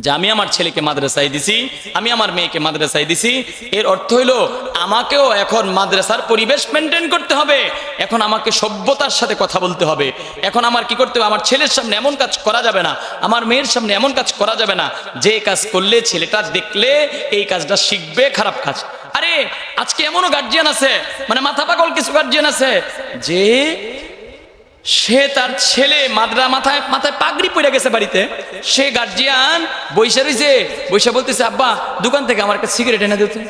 যে আমি আমার ছেলেকে মাদ্রাসায় দিছি, আমি আমার মেয়েকে মাদ্রাসায় দিছি, এর অর্থ হইলো আমাকেও এখন মাদ্রাসার পরিবেশ মেনটেন করতে হবে, এখন আমাকে সভ্যতার সাথে কথা বলতে হবে, এখন আমার কি করতে হবে, আমার ছেলের সামনে এমন কাজ করা যাবে না, আমার মেয়ের সামনে এমন কাজ করা যাবে না যে কাজ করলে ছেলেটা দেখলে এই কাজটা শিখবে খারাপ কাজ। আরে আজকে এমনও গার্জিয়ান আছে, মানে মাথা পাগল কিছু গার্জিয়ান আছে, যে সে তার ছেলে মাথায় মাথায় পাগড়ি পড়ে গেছে বাড়িতে, সে গার্জিয়ান বৈশা রয়েছে, বৈশা বলতেছে আব্বা দোকান থেকে আমার কাছে সিগারেট এনে দিতে।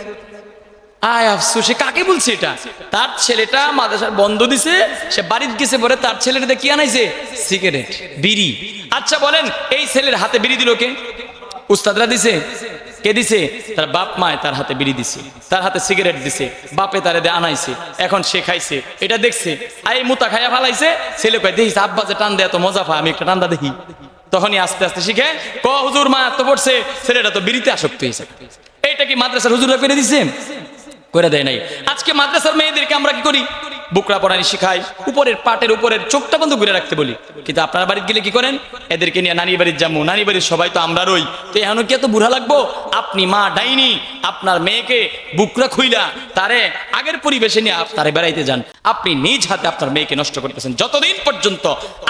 আয় আফসোস, সে কাকে বলছে এটা? তার ছেলেটা মাদ্রাসার বন্ধ দিছে, সে বাড়িতে গেছে, পরে তার ছেলেটা কি আনাইছে? সিগারেট, বিড়ি। আচ্ছা বলেন, এই ছেলের হাতে বিড়ি দিল কে? উস্তাদরা দিছে? কে দিছে? তার বাপ মায় তার হাতে বিড়ি দিছে, তার হাতে সিগারেট দিছে, বাপে তারে আনাইছে, এখন সে খাইছে, এটা দেখছে, এই মুতা খাইয়া ফালাইছে, ছেলে কয় দেখিস আব্বা যে টান দেয় এত মজা পায়, আমি একটা টান্দা দেখি। তখনই আস্তে আস্তে শিখে ক হুজুর মা তো পড়ছে, ছেলেটা তো বিড়িতে আসক্ত হয়েছে। এইটা কি মাদ্রাসার হুজুররা করে দিছে? করে দেয় নাই। আজকে মাদ্রাসার মেয়েদেরকে আমরা কি করি? বুকরা পড়ানি শিখাই, উপরের পাটের উপরের চোখটা বন্ধ করে রাখতে বলি, কিন্তু আপনার বাড়িতে গেলে কি করেন? এদেরকে নিয়ে নানি বাড়ির যাবো, নানি বাড়ির সবাই তো আমরা রই, তো এখন কি এত বুড়া লাগবো? আপনি মা ডাইনি, আপনার মেয়েকে বুকরা খুইলা তারে আগের পরিবেশে নিয়ে তারে বেড়াইতে যান, আপনি নিজ হাতে আপনার মেয়েকে নষ্ট করতেছেন। যতদিন পর্যন্ত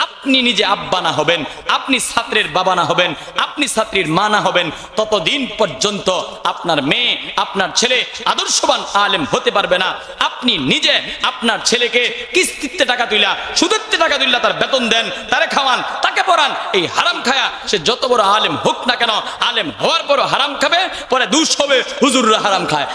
আপনি নিজে আব্বা না হবেন, আপনি ছাত্রের বাবা না হবেন, আপনি ছাত্রীর মা না হবেন, ততদিন পর্যন্ত আপনার মেয়ে, আপনার ছেলে আদর্শবান আলেম হতে পারবে না। আপনি নিজে আপনার ছেলেকে কিস্তিতে টাকা তুইলা, সুদের টাকা তুইলা তার বেতন দেন, তারে খাওয়ান, তাকে পড়ান, এই হারাম খায়া সে যত বড় আলেম হোক না কেন, আলেম হওয়ার পরও হারাম খাবে, পরে দুষ হবে হুজুররা হারাম খায়।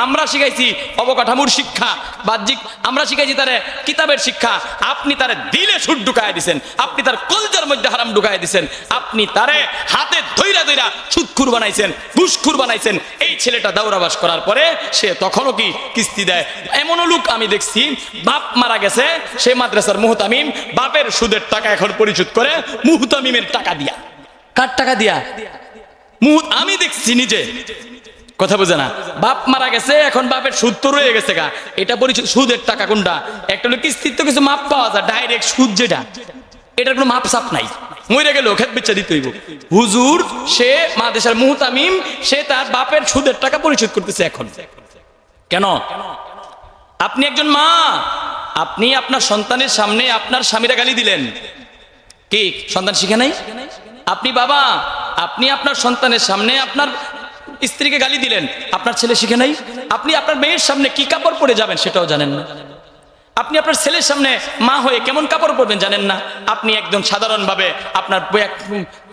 আমরা শিখাইছি অবকাঠামোর শিক্ষা, বাহ্যিক আমরা শিখাইছি তারে কিতাবের শিক্ষা, আপনি তারে দিলে সুদ ঢুকায় দিছেন, আপনি তার কলজার মধ্যে হারাম ঢুকায় দিছেন, আপনি তারে হাতে ধইরা ধইরা সুদখুর বানাইছেন, ঘুষখুর বানাইছেন। এই ছেলেটা দাউরাবাস করার পরে সে তখনও কি কিস্তি দেয়? এমনও লোক আমি দেখছি, বাপ মারা গেছে, সে মাদ্রাসার মুহতামিম, বাপের সুদের টাকা এখন পরিশোধ করে মুহতামিমের টাকা দিয়া। কার টাকা দিয়া? আমি দেখছি নিজে, কথা বুঝে না। বাপ মারা গেছে, এখন বাপের সুদ তো রয়ে গেছে গা, এটা পরিশোধ। সুদের টাকা কোনটা? একটা হলো কিস্তির তো কিছু মাপ পাওয়া যায়, ডাইরেক্ট সুদ যেটা, এটার কোনো মাপ সাপ নাই, মরে গেল খেত বেচা দিতে হইব। হুজুর সে মাদ্রাসার মুহতামিম, সে তার বাপের সুদের টাকা পরিশোধ করতেছে এখন। কেন? আপনি একজন মা, আপনি আপনার সন্তানের সামনে আপনার স্বামীরা গালি দিলেন, কি সন্তান শিখে নাই? আপনি বাবা, আপনি আপনার সন্তানের সামনে আপনার স্ত্রীকে গালি দিলেন, আপনার ছেলে শিখে নাই? আপনি আপনার মেয়ের সামনে কি কাপড় পরে যাবেন সেটাও জানেন না, আপনি আপনার ছেলের সামনে মা হয়ে কেমন কাপড় পরবেন জানেন না। আপনি একদম সাধারণভাবে আপনার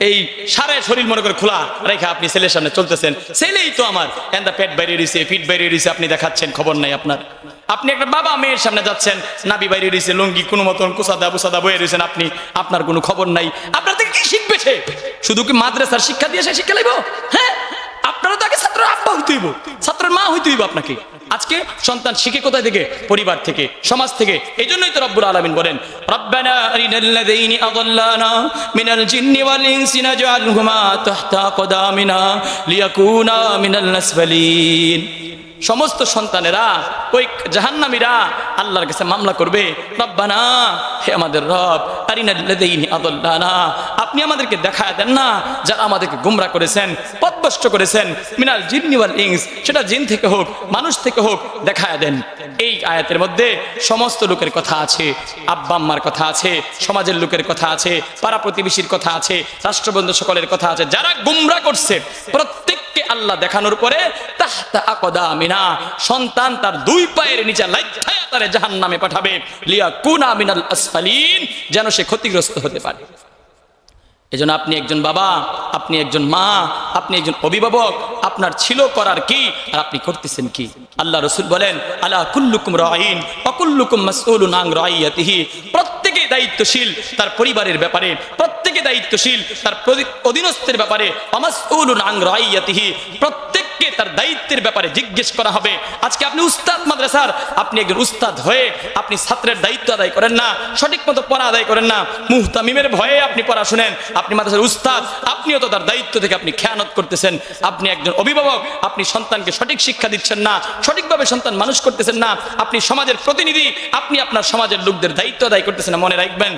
এই সারা শরীর মনে করে খোলা রেখে আপনি ছেলের সামনে চলতেছেন, ছেলেই তো আমার এন্দা পেট বাইরে রয়েছে, পিঠ বাইরে রয়েছে, আপনি দেখাচ্ছেন, খবর নাই আপনার। আপনি একটা বাবা মেয়ের সামনে যাচ্ছেন, নাবি বাইরে রয়েছে, লুঙ্গি কোনো মতন কুসাদা বুসাদা বয়ে রয়েছেন, আপনি আপনার কোনো খবর নাই। আপনার থেকে কি শিখবে সে? শুধু কি মাদ্রাসার শিক্ষা দিয়ে সে শিক্ষা লাইব? হ্যাঁ, আপনারা তো আগে ছাত্রের আব্বা হইতে হইব, ছাত্রের মা হইতে হইব আপনাকে। আজকে সন্তান শিখে কোথায় থেকে? পরিবার থেকে, সমাজ থেকে। এই জন্যই তো রব্বুল আলামিন বলেন, রব্বানা আরিনাল্লাযীনা আযাল্লানা মিনাল জিন্নি ওয়াল ইনসি নাজআলহুমা তাহতা কদামিনা লিয়াকুনা মিনাল আসফালিন। সমস্ত সন্তানেরা ওই জাহান্নামীরা আল্লাহর কাছে মামলা করবে, রব্বানা, হে আমাদের রব, আরিনাল্লাযীনা আযাল্লানা, আপনি আমাদেরকে দেখায় দেন না যারা আমাদেরকে গোমরা করেছেন, পথভ্রষ্ট করেছেন, মিনাল জিন্নি ওয়াল ইনস, সেটা জিন থেকে হোক মানুষ থেকে হোক, দেখায় দেন। এই আয়াতের মধ্যে সমস্ত লোকের কথা আছে, আব্বা আম্মার কথা আছে, সমাজের লোকের কথা আছে, পাড়া প্রতিবেশীর কথা আছে, রাষ্ট্রবন্ধু সকলের কথা আছে, যারা গোমরা করছে প্রত্যেককে আল্লাহ দেখানোর পরে তাহতা আকদামিনা, সন্তান তার দুই পায়ের নিচে লাইঠায়া তারে জাহান্নামে পাঠাবে, লিয়াকুনা মিনাল আসফালিন, যেন সে ক্ষতিগ্রস্ত হতে পারে। এজন্য আপনি একজন বাবা, আপনি একজন মা, আপনি একজন অভিভাবক, আপনার ছিল করার কি আর আপনি করতেছেন কি? আল্লাহ রাসূল বলেন, আলা কুল্লুকুম রাঈন ওয়া কুল্লুকুম মাসউলুন আন রাইয়াতিহি, প্রত্যেকে দায়িত্বশীল তার পরিবারের ব্যাপারে, প্রত্যেকে দায়িত্বশীল তার অধীনস্থের ব্যাপারে, ওয়া মাসউলুন আন রাইয়াতিহি, প্রত্যেককে তার দায়িত্বের ব্যাপারে জিজ্ঞেস করা হবে। আজকে আপনি উস্তাদ মাদ্রাসার, আপনি একজন উস্তাদ হয়ে আপনি ছাত্রের দায়িত্ব আদায় করেন না, সঠিক মতো পড়া আদায় করেন না, মুহতামিমের ভয়ে আপনি পড়া শুনেন, আপনি মাদ্রাসার উস্তাদ, আপনিও তো তার দায়িত্ব থেকে আপনি খেয়ানত করতেছেন। আপনি একজন অভিভাবক, আপনি সন্তানকে সঠিক শিক্ষা দিচ্ছেন না, সঠিকভাবে সন্তান মানুষ করতেছেন না, আপনি সমাজের প্রতিনিধি, আপনি আপনার সমাজের লোকদের দায়িত্ব আদায় করতেছেন না। মনে রাখবেন,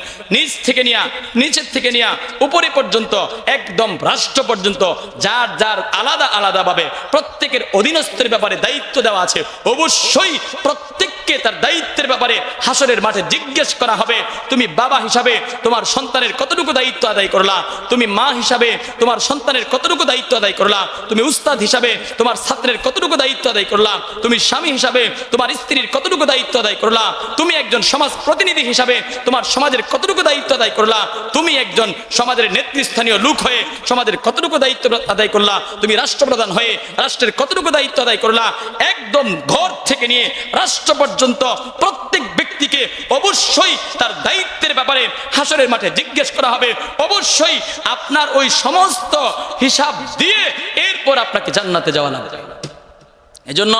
নিচের থেকে নিয়ে উপরে পর্যন্ত, একদম রাষ্ট্র পর্যন্ত যার যার আলাদা আলাদা ভাবে প্রত্যেকের অধীনস্থের ব্যাপারে দায়িত্ব দেওয়া আছে। অবশ্যই প্রত্যেককে তার দায়িত্বের ব্যাপারে হাসরের মাঠে জিজ্ঞেস করা হবে। তুমি বাবা হিসাবে তোমার সন্তানের কতটুকু দায়িত্ব আদায় করলা, তুমি মা হিসাবে তোমার সন্তানের কতটুকু দায়িত্ব আদায় করলা, তুমি উস্তাদ হিসাবে তোমার ছাত্রের কতটুকু দায়িত্ব আদায় করলা, তুমি স্বামী হিসাবে তোমার স্ত্রীর কতটুকু দায়িত্ব আদায় করলা, তুমি একজন সমাজ প্রতিনিধি হিসাবে তোমার সমাজের কতটুকু দায়িত্ব আদায় করলা, তুমি একজন সমাজের নেতৃস্থানীয় লোক হয়ে সমাজের কতটুকু দায়িত্ব আদায় করলা, তুমি রাষ্ট্রপ্রধান হয়ে রাষ্ট্রের কতটুকু দায়িত্ব আদায় করলা। একদম ঘর থেকে নিয়ে রাষ্ট্র পর্যন্ত প্রত্যেক ব্যক্তিকে অবশ্যই তার দায়িত্বের ব্যাপারে হাসরের মাঠে জিজ্ঞেস করা হবে। অবশ্যই আপনার ওই সমস্ত হিসাব দিয়ে এরপর আপনাকে জান্নাতে যাওয়া লাগবে। এজন্য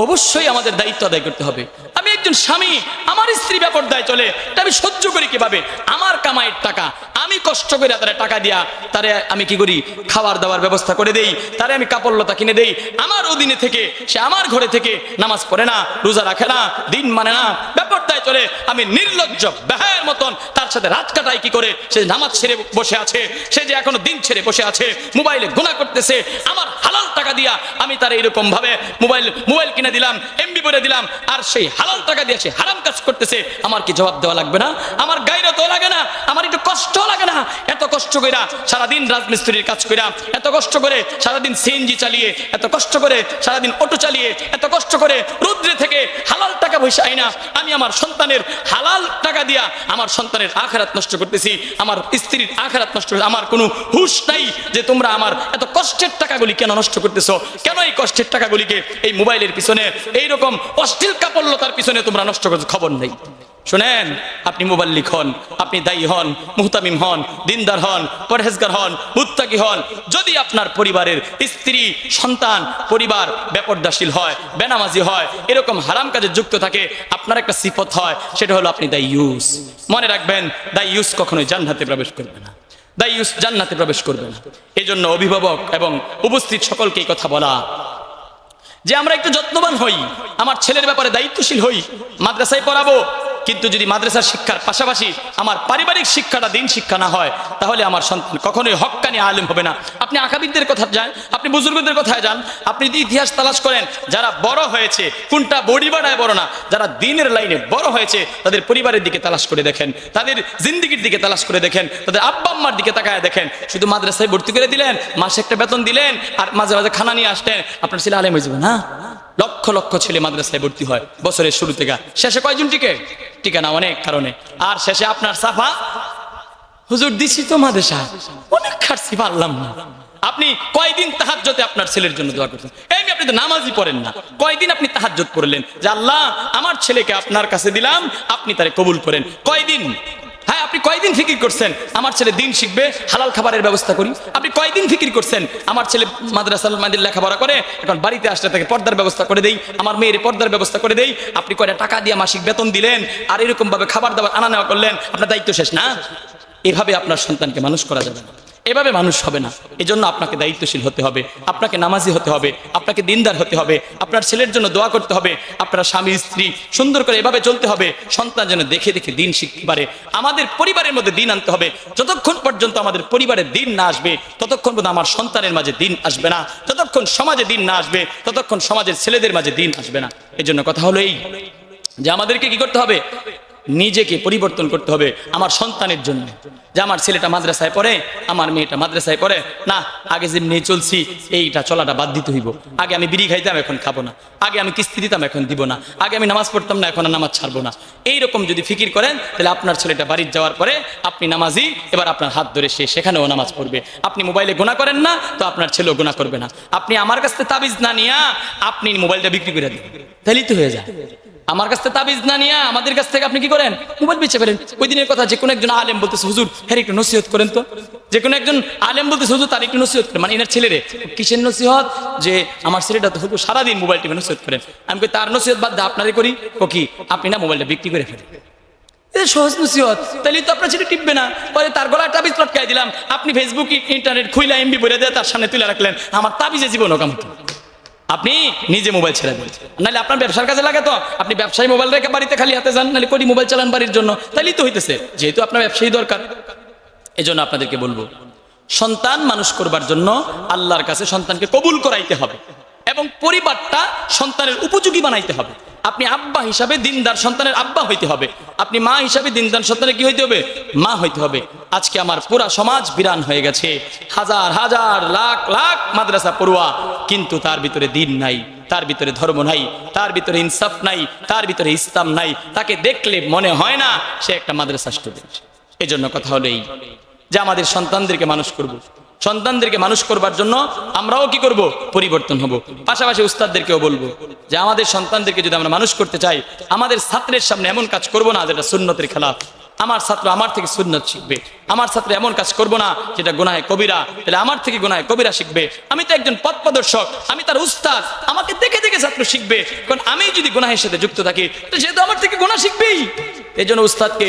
অবশ্যই আমাদের দায়িত্ব আদায় করতে হবে। আমি একজন স্বামী, আমার স্ত্রী বেপরদায় চলে, এটা আমি সহ্য করি কিভাবে? আমার কামাইয়ের টাকা, আমি কষ্ট করে তারে টাকা দিয়া তারে আমি কি করি, খাবার দাবার ব্যবস্থা করে দেই, তারে আমি কাপড় লতা কিনে দেই। আমার অধীনে থেকে সে আমার ঘরে থেকে নামাজ পড়ে না, রোজা রাখে না, দিন মানে না, বেপরদায় চলে, আমি নির্লজ্জ বেহায়ের মতন তার সাথে রাত কাটাই কি করে? সে নামাজ ছেড়ে বসে আছে, সে যে এখনো দিন ছেড়ে বসে আছে, মোবাইলে গুনাহ করতেছে, আমার হালাল টাকা দিয়া আমি তার এরকম ভাবে মোবাইল কিনে দিলাম, এমবি করে দিলাম, আর সেই হালাল টাকা দিয়ে সে হারাম কাজ করতেছে। আমার কি জবাব দেওয়া লাগবে না? আমার গায়রা তো লাগে না? আমার একটু কষ্ট লাগে না? এত কষ্ট করে সারাদিন রাজমিস্ত্রির কাজ করে, এত কষ্ট করে সারাদিন সিএনজি চালিয়ে, এত কষ্ট করে সারাদিন অটো চালিয়ে, এত কষ্ট করে রৌদ্রে থেকে হালাল টাকা পয়সা আইনা আমি আমার সন্তানের হালাল টাকা দিয়া আমার সন্তানের আখিরাত নষ্ট করতেছি, আমার স্ত্রীর আখিরাত নষ্ট। আমার কোনো হুঁশ নাই যে তোমরা আমার এত কষ্টের টাকাগুলি কেন নষ্ট করতেছো, কেন এই কষ্টের টাকাগুলিকে এই মোবাইলের পিছনে, এইরকম অশ্লীল কাপড়লতার পিছনে তোমরা নষ্ট করছো, খবর নেই। শুনেন, আপনি মুবাল্লিগ হন, আপনি দায়ী হন, মুহতামিম হন, দিনদার হন, পরহেজগার হন, মুত্তাকি হন, যদি আপনার পরিবারের স্ত্রী, সন্তান, পরিবার বেপরদাশীল হয়, বেনামাজি হয়, এরকম হারাম কাজে যুক্ত থাকে, আপনার একটা সিফত হয়, সেটা হলো আপনি দায়ুস। মনে রাখবেন, দায়ুস কখনোই জান্নাতে প্রবেশ করবে না, দায়ুস জান্নাতে প্রবেশ করবে না। এই জন্য অভিভাবক এবং উপস্থিত সকলকে এই কথা বলা যে আমরা একটু যত্নবান হই, আমার ছেলের ব্যাপারে দায়িত্বশীল হই। মাদ্রাসায় পড়াবো, কিন্তু যদি মাদ্রাসার শিক্ষার পাশাপাশি আমার পারিবারিক শিক্ষাটা দিন শিক্ষা না হয়, তাহলে আমার সন্তান কখনোই হক্কানি আলেম হবে না। আপনি আকাবিরদের কথা যান, আপনি বুজুর্গদের কথায় যান, আপনি যদি ইতিহাস তালাশ করেন, যারা বড় হয়েছে, কোনটা বডি বাড়ায় বড় না, যারা দিনের লাইনে বড় হয়েছে, তাদের পরিবারের দিকে তালাশ করে দেখেন, তাদের জিন্দিগির দিকে তালাশ করে দেখেন, তাদের আব্বা আম্মার দিকে তাকায় দেখেন। শুধু মাদ্রাসায় ভর্তি করে দিলেন, মাসে একটা বেতন দিলেন, আর মাঝে মাঝে খানা নিয়ে আসলেন, আপনার ছেলে আলেম হয়ে যাবে না? লক্ষ লক্ষ ছেলে মাদ্রাসায় ভর্তি হয় বছরের শুরু থেকে, শেষে কয়জন টিকে না? অনেক কারণে। আর শেষে আপনার সাফা, হুজুর দিছি তো মাদ্রাসা, অনেক খাটছি, পারলাম না। আপনি কয়দিন তাহাজ্জুদে আপনার ছেলের জন্য দোয়া করছেন? আপনি তো নামাজই পড়েন না, কয়দিন আপনি তাহাজ্জুদ পড়লেন যে আল্লাহ আমার ছেলেকে আপনার কাছে দিলাম, আপনি তারে কবুল করেন? কয়দিন? হ্যাঁ, আপনি কয়দিন ফিকির করছেন আমার ছেলে দিন শিখবে, হালাল খাবারের ব্যবস্থা করি? আপনি কয়দিন ফিকির করছেন আমার ছেলে মাদ্রাসার মাদির লেখাপড়া করে, এখন বাড়িতে আসলে তাকে পর্দার ব্যবস্থা করে দেই, আমার মেয়ের পর্দার ব্যবস্থা করে দেই? আপনি কয়টা টাকা দিয়ে মাসিক বেতন দিলেন, আর এরকম ভাবে খাবার দাবার আনা নেওয়া করলেন, আপনার দায়িত্ব শেষ না? এভাবে আপনার সন্তানকে মানুষ করা যাবে না, এভাবে মানুষ হবে না। এজন্য আপনাকে দায়িত্বশীল হতে হবে, আপনাকে নামাজি হতে হবে, আপনাকে দিনদার হতে হবে, আপনার ছেলের জন্য দোয়া করতে হবে, আপনার স্বামী স্ত্রী সুন্দর করে এভাবে চলতে হবে, সন্তান যেন দেখে দেখে দিন শিখতে পারে। আমাদের পরিবারের মধ্যে দিন আনতে হবে। যতক্ষণ পর্যন্ত আমাদের পরিবারে দিন না আসবে, ততক্ষণ পর্যন্ত আমার সন্তানের মাঝে দিন আসবে না। যতক্ষণ সমাজে দিন না আসবে, ততক্ষণ সমাজের ছেলেদের মাঝে দিন আসবে না। এই জন্য কথা হলো এই যে আমাদেরকে কি করতে হবে? নিজেকে পরিবর্তন করতে হবে আমার সন্তানের জন্য। যে আমার ছেলেটা মাদ্রাসায় পড়ে, আমার মেয়েটা মাদ্রাসায় পড়ে না, আগে যেমনি চলছি এইটা চলাটা বাদ দিতে হইব। আগে আমি বিড়ি খাইতাম, এখন খাবো না। আগে আমি কিস্তি দিতাম, এখন দিব না। আগে আমি নামাজ পড়তাম না, এখন নামাজ ছাড়বো না। এইরকম যদি ফিকির করেন, তাহলে আপনার ছেলেটা বাড়ির যাওয়ার পরে আপনি নামাজি, এবার আপনার হাত ধরে সে সেখানেও নামাজ পড়বে। আপনি মোবাইলে গুনাহ করেন না, তো আপনার ছেলেও গুনাহ করবে না। আপনি আমার কাছে তাবিজ না নিয়া আপনি মোবাইলটা বিক্রি করে দেন, তাহলেই তো হয়ে যায়। আমার কাছ থেকে তাবিজ না নিয়ে আমাদের কাছ থেকে আপনি কি করেন, মোবাইল বেচে ফেলেন। ওই দিনের কথা যে কোনো একজন আলেম বলতেছে, হুজুর হ্যাঁ একটু নসিহত করেন তো। যে কোনো একজন আলেম বলতেছে, হুজুর তার একটু নসিহত করেন, মানে এনার ছেলেরে কিসের নসিহত, যে আমার ছেলেটা তো হুজুর সারাদিন মোবাইল টিপে নসিহত করেন। আমি কই তার নসিহত বাদ দিয়ে আপনারই করি। ও কি, আপনি না মোবাইলটা বিক্রি করে ফেলেন। সহজ নসিহত, তাহলে তো আপনার ছেলে টিপবে না। পরে তার গলায় তাবিজ লটকাই দিলাম, আপনি ফেসবুক ইন্টারনেট খুইলা এমবি বলে দিয়ে তার সামনে তুলে রাখলেন, আমার তাবিজে জীবন ওকামত। আপনি নিজে মোবাইল ছেড়ে দেন, নাহলে আপনার ব্যবসার কাজে লাগে তো আপনি ব্যবসায়ী মোবাইল রেখে বাড়িতে খালি হাতে যান, নাহলে কোটি মোবাইল চালান বাড়ির জন্য, তাইলেই তো হইতেছে। যেহেতু আপনার ব্যবসায়ী দরকার, এই জন্য আপনাদেরকে বলবো, সন্তান মানুষ করবার জন্য আল্লাহর কাছে সন্তানকে কবুল করাইতে হবে এবং পরিবারটা সন্তানের উপযোগী বানাইতে হবে। আপনি আব্বা হিসাবে দিনদার সন্তানের আব্বা হইতে হবে, আপনি মা হিসাবে দিনদার সন্তানের কি হইতে হবে, মা হইতে হবে। আজকে আমার পুরা সমাজ বিরান হয়ে গেছে, হাজার হাজার লাখ লাখ মাদ্রাসা পড়ুয়া, কিন্তু তার ভিতরে দিন নাই, তার ভিতরে ধর্ম নাই, তার ভিতরে ইনসাফ নাই, তার ভিতরে ইসলাম নাই। তাকে দেখলে মনে হয় না সে একটা মাদ্রাসা স্টুডেন্ট। এই জন্য কথা হলো এই যে আমাদের সন্তানদেরকে মানুষ করব, সন্তানদেরকে মানুষ করবার জন্য আমরাও কি করব, পরিবর্তন হব। পাশাপাশি উস্তাদদেরকেও বলবো যে আমাদের সন্তানদেরকে যদি আমরা মানুষ করতে চাই, আমাদের ছাত্রের সামনে এমন কাজ করব না যেটা সুন্নতের খেলাফ। আমার ছাত্র আমার থেকে সুন্নত শিখবে, আমার ছাত্র এমন কাজ করব না যেটা গুনাহে কবিরা, তাহলে আমার থেকে গুনাহে কবিরা শিখবে। আমি তো একজন পথ প্রদর্শক, আমি তার উস্তাদ, আমাকে দেখে দেখে ছাত্র শিখবে। কারণ আমি যদি গুনাহের সাথে যুক্ত থাকি সেহেতু আমার থেকে গুনাহ শিখবেই। এই জন্য উস্তাদকে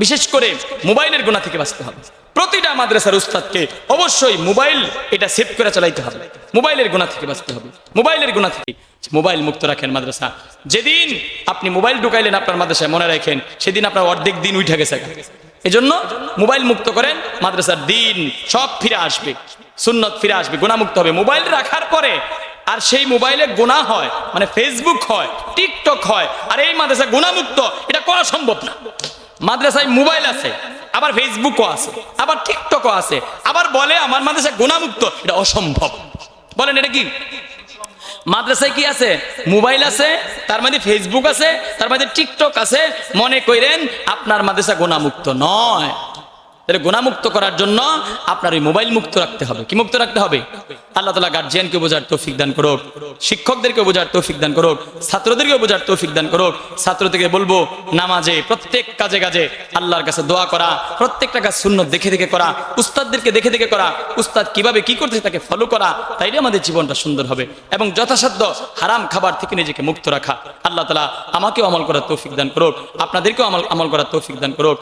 বিশেষ করে মোবাইলের গুনাহ থেকে বাঁচতে হবে। প্রতিটা মাদ্রাসার উস্তাদকে অবশ্যই মোবাইল এটা সেভ করে চালাইতে হবে, মোবাইলের গুনাহ থেকে বাঁচতে হবে, মোবাইলের গুনাহ থেকে। মোবাইল মুক্ত রাখেন মাদ্রাসা। যেদিন আপনি মোবাইল ঢুকাইলেন আপনার মাদ্রাসায়, মনে রাখেন সেদিন আপনার অর্ধেক দিন উঠে গেছে। এজন্য মোবাইল মুক্ত করেন, মাদ্রাসার দিন সব ফিরে আসবে, সুন্নত ফিরে আসবে, গুনাহ মুক্ত হবে। মোবাইল রাখার পরে আর সেই মোবাইলে গুনাহ হয়, মানে ফেসবুক হয়, টিকটক হয়, আর এই মাদ্রাসা গুনাহ মুক্ত, এটা করা সম্ভব না। মাদ্রাসায় মোবাইল আছে, আবার ফেসবুকও আছে, আবার টিকটকও আছে, আবার বলে আমার মাদ্রাসা গুনাহ মুক্ত, এটা অসম্ভব। বলেন এটা কি? মাদ্রাসায় কি আছে? মোবাইল আছে, তার মধ্যে ফেসবুক আছে, তার মধ্যে টিকটক আছে, মনে করেন আপনার মাদ্রাসা গুনাহ মুক্ত নয়। তাহলে গুনাহ মুক্ত করার জন্য আপনার ওই মোবাইল মুক্ত রাখতে হবে। কি মুক্ত রাখতে হবে? আল্লাহ তাআলা গার্জিয়ানকে বোঝার তৌফিক দান করুক, শিক্ষকদেরকে বোঝার তৌফিক দান করুক, ছাত্রদেরকে বোঝার তৌফিক দান করুক। ছাত্রদেরকে বলবো নামাজে, প্রত্যেক কাজে কাজে আল্লাহর কাছে দোয়া করা, প্রত্যেকটা কাজ সুন্নত দেখে দেখে করা, উস্তাদদেরকে দেখে দেখে করা, উস্তাদ কিভাবে কি করতেছে তাকে ফলো করা, তাইলে আমাদের জীবনটা সুন্দর হবে। এবং যথাসাধ্য হারাম খাবার থেকে নিজেকে মুক্ত রাখা। আল্লাহ তাআলা আমাকেও আমল করার তৌফিক দান করুক, আপনাদেরকেও আমল করার তৌফিক দান করুক।